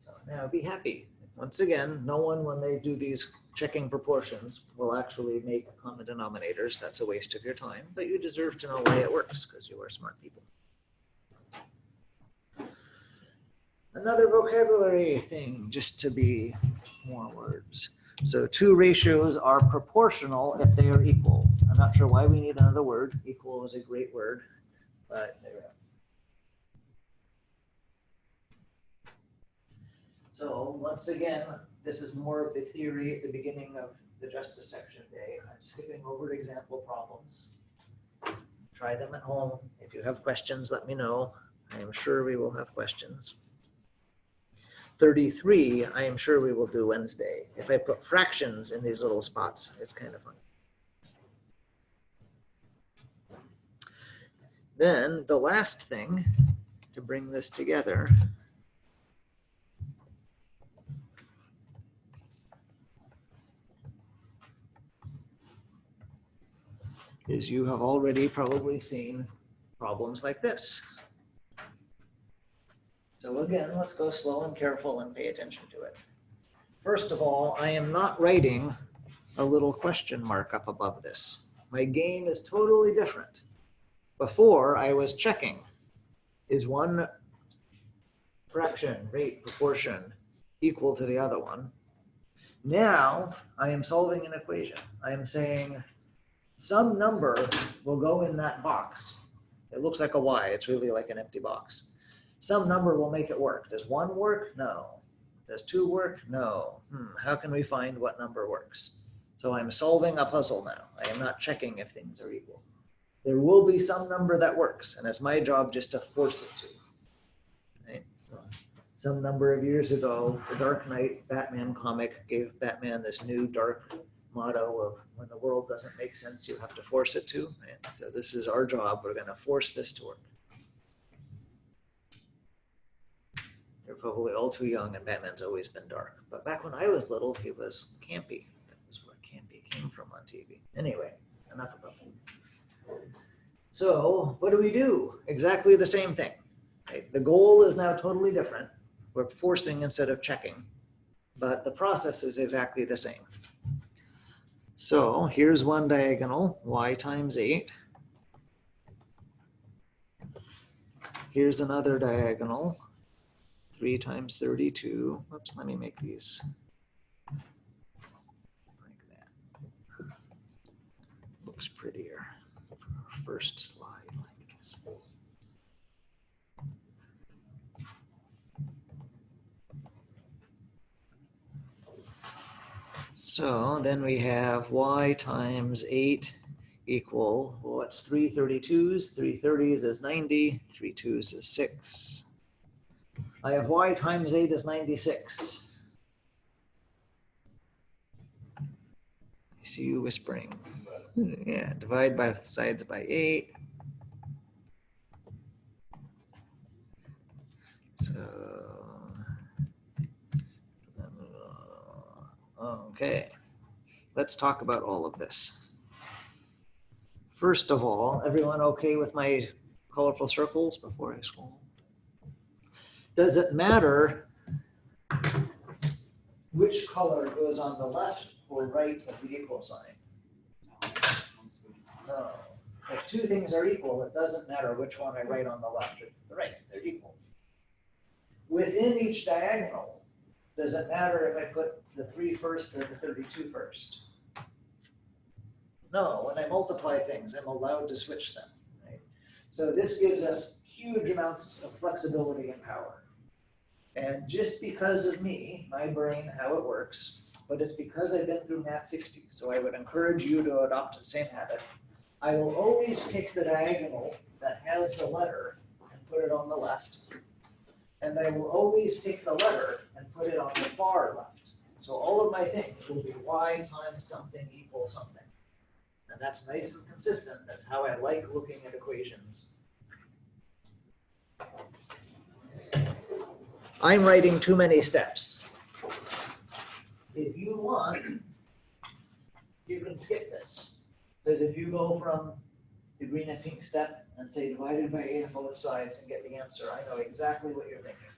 So now be happy. Once again, no one, when they do these checking proportions, will actually make common denominators. That's a waste of your time, but you deserve to know why it works because you are smart people. Another vocabulary thing, just to be more words. So 2 ratios are proportional if they are equal. I'm not sure why we need another word. Equal is a great word, but there we go. So once again, this is more of the theory at the beginning of the Justice Section Day. I'm skipping over example problems. Try them at home. If you have questions, let me know. I am sure we will have questions. 33, I am sure we will do Wednesday. If I put fractions in these little spots, it's kind of fun. Then the last thing to bring this together is you have already probably seen problems like this. So again, let's go slow and careful and pay attention to it. First of all, I am not writing a little question mark up above this. My game is totally different. Before, I was checking, is one fraction, rate, proportion equal to the other one? Now, I am solving an equation. I am saying some number will go in that box. It looks like a Y, it's really like an empty box. Some number will make it work. Does 1 work? No. Does 2 work? No. How can we find what number works? So I'm solving a puzzle now. I am not checking if things are equal. There will be some number that works, and it's my job just to force it to. Right? So some number of years ago, the Dark Knight Batman comic gave Batman this new dark motto of when the world doesn't make sense, you have to force it to. And so this is our job. We're going to force this to work. You're probably all too young, and Batman's always been dark. But back when I was little, he was campy. That was where campy came from on TV. Anyway, enough about that. So what do? Exactly the same thing. Right? The goal is now totally different. We're forcing instead of checking, but the process is exactly the same. So here's one diagonal, y times 8. Here's another diagonal, 3 times 32. Whoops, let me make these like that. Looks prettier for our first slide like this. So then we have y times 8 equal, what's 3 32s? 3 30s is 90, 3 2s is 6. I have y times 8 is 96. I see you whispering. Yeah, divide both sides by 8. So, okay, let's talk about all of this. First of all, everyone okay with my colorful circles before I scroll? Does it matter which color goes on the left equal right of the equal sign? No. If two things are equal, it doesn't matter which one I write on the left or the right, they're equal. Within each diagonal, does it matter if I put the 3 first or the 32 first? No, when I multiply things, I'm allowed to switch them, right? So this gives us huge amounts of flexibility and power. And just because of me, my brain, how it works, but it's because I've been through Math 60, so I would encourage you to adopt the same habit. I will always pick the diagonal that has the letter and put it on the left. And I will always pick the letter and put it on the far left. So all of my things will be y times something equals something. And that's nice and consistent. That's how I like looking at equations. I'm writing too many steps. If you want, you can skip this. Because if you go from the green and pink step and say divided by 8 on both sides and get the answer, I know exactly what you're thinking.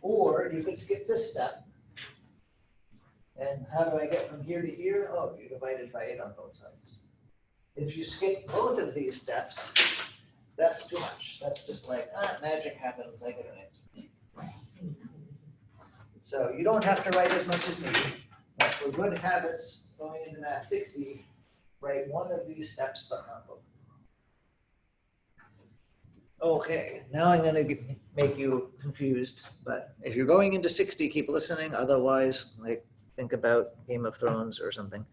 Or you could skip this step. And how do I get from here to here? Oh, you divided by 8 on both sides. If you skip both of these steps, that's too much. That's just like, magic happens, I get an answer. So you don't have to write as much as me. But for good habits, going into Math 60, write one of these steps, but not both. Okay, now I'm going to make you confused. But if you're going into 60, keep listening. Otherwise, like, think about Game of Thrones or something.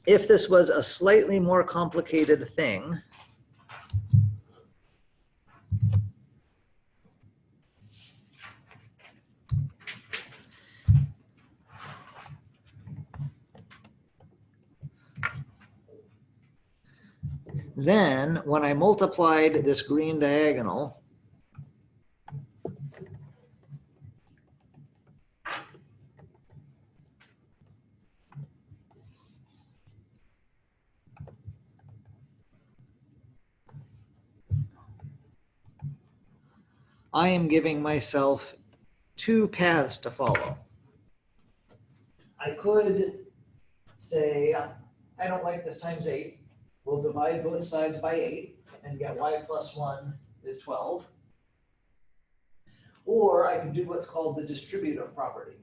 If this was a slightly more complicated thing, then when I multiplied this green diagonal, I am giving myself 2 paths to follow. I could say, I don't like this times 8. We'll divide both sides by 8 and get y plus 1 is 12. Or I can do what's called the distributive property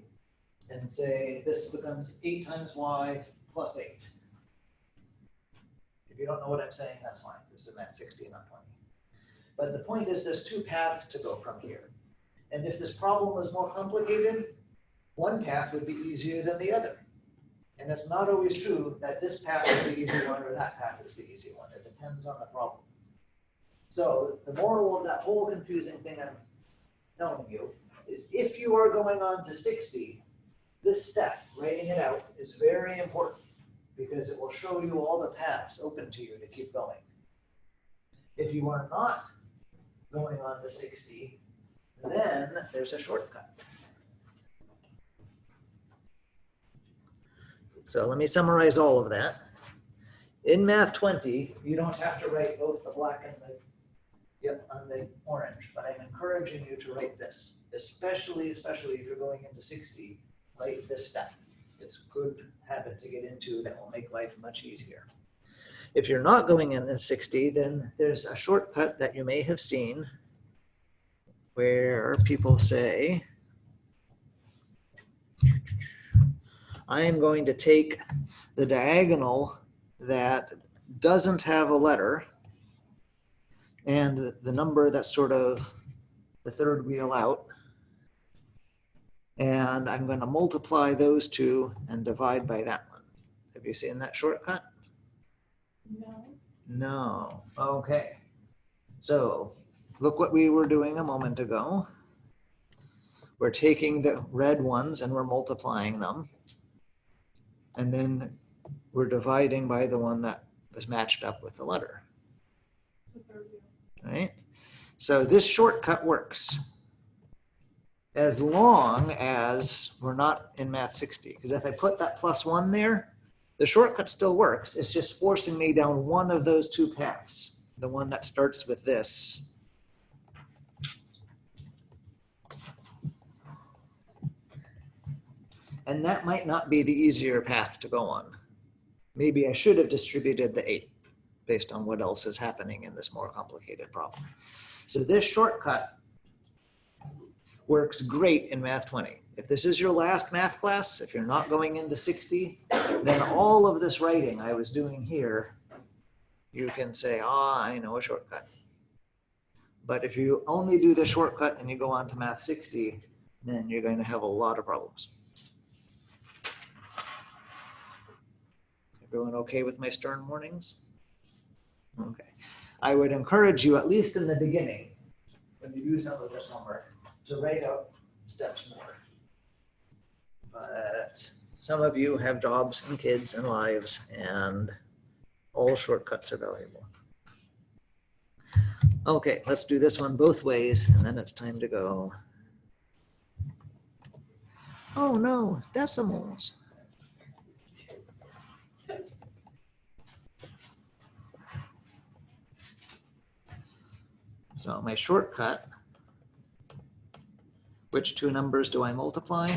and say this becomes 8 times y plus 8. If you don't know what I'm saying, that's fine. This is Math 60, not 20. But the point is there's 2 paths to go from here. And if this problem was more complicated, one path would be easier than the other. And it's not always true that this path is the easy one or that path is the easy one. It depends on the problem. So the moral of that whole confusing thing I'm telling you is if you are going on to 60, this step, writing it out, is very important because it will show you all the paths open to you to keep going. If you are not going on to 60, then there's a shortcut. So let me summarize all of that. In Math 20, you don't have to write both the black and the orange, but I'm encouraging you to write this, especially if you're going into 60, write this step. It's a good habit to get into that will make life much easier. If you're not going into 60, then there's a shortcut that you may have seen where people say, I am going to take the diagonal that doesn't have a letter and the number that's sort of the third wheel out, and I'm going to multiply those two and divide by that one. Have you seen that shortcut? No. No. Okay. So look what we were doing a moment ago. We're taking the red ones and we're multiplying them. And then we're dividing by the one that was matched up with the letter. The third wheel. Right? So this shortcut works as long as we're not in Math 60. Because if I put that plus 1 there, the shortcut still works. It's just forcing me down one of those 2 paths, the one that starts with this. And that might not be the easier path to go on. Maybe I should have distributed the 8 based on what else is happening in this more complicated problem. So this shortcut works great in Math 20. If this is your last math class, if you're not going into 60, then all of this writing I was doing here, you can say, I know a shortcut. But if you only do the shortcut and you go on to Math 60, then you're going to have a lot of problems. Everyone okay with my stern warnings? Okay. I would encourage you, at least in the beginning, when you do some of this homework, to write out steps more. But some of you have jobs and kids and lives, and all shortcuts are valuable. Okay, let's do this one both ways, and then it's time to go. Oh no, decimals. So my shortcut, which 2 numbers do I multiply?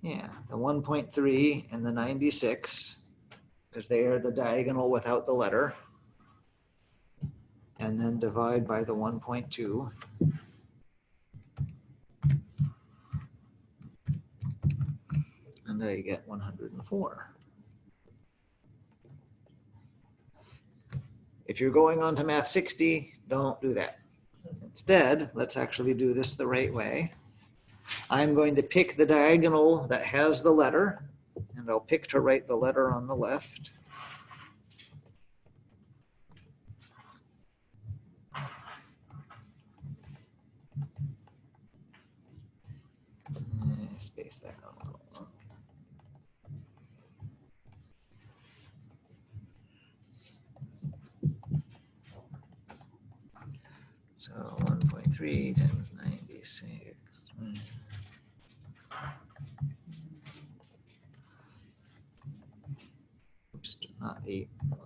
Yeah, the 1.3 and the 96, because they are the diagonal without the letter. And then divide by the 1.2. And I get 104. If you're going on to Math 60, don't do that. Instead, let's actually do this the right way. I'm going to pick the diagonal that has the letter, and I'll pick to write the letter on the left. Space that out a little. So 1.3 times 96. Oops, not 8, 1.2.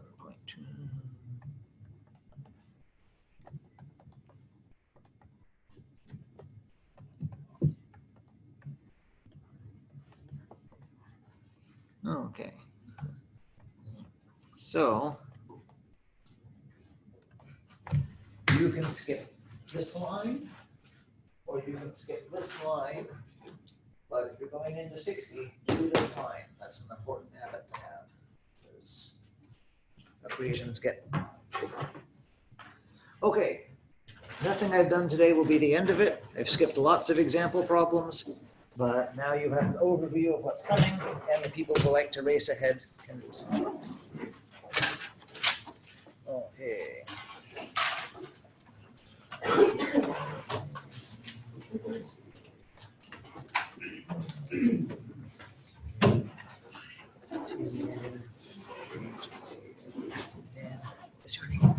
Okay. So you can skip this line, or you can skip this line, but if you're going into 60, do this line. That's an important habit to have, because equations get. Okay, nothing I've done today will be the end of it. I've skipped lots of example problems, but now you have an overview of what's coming, and the people who like to race ahead can do some. Okay. What's your name?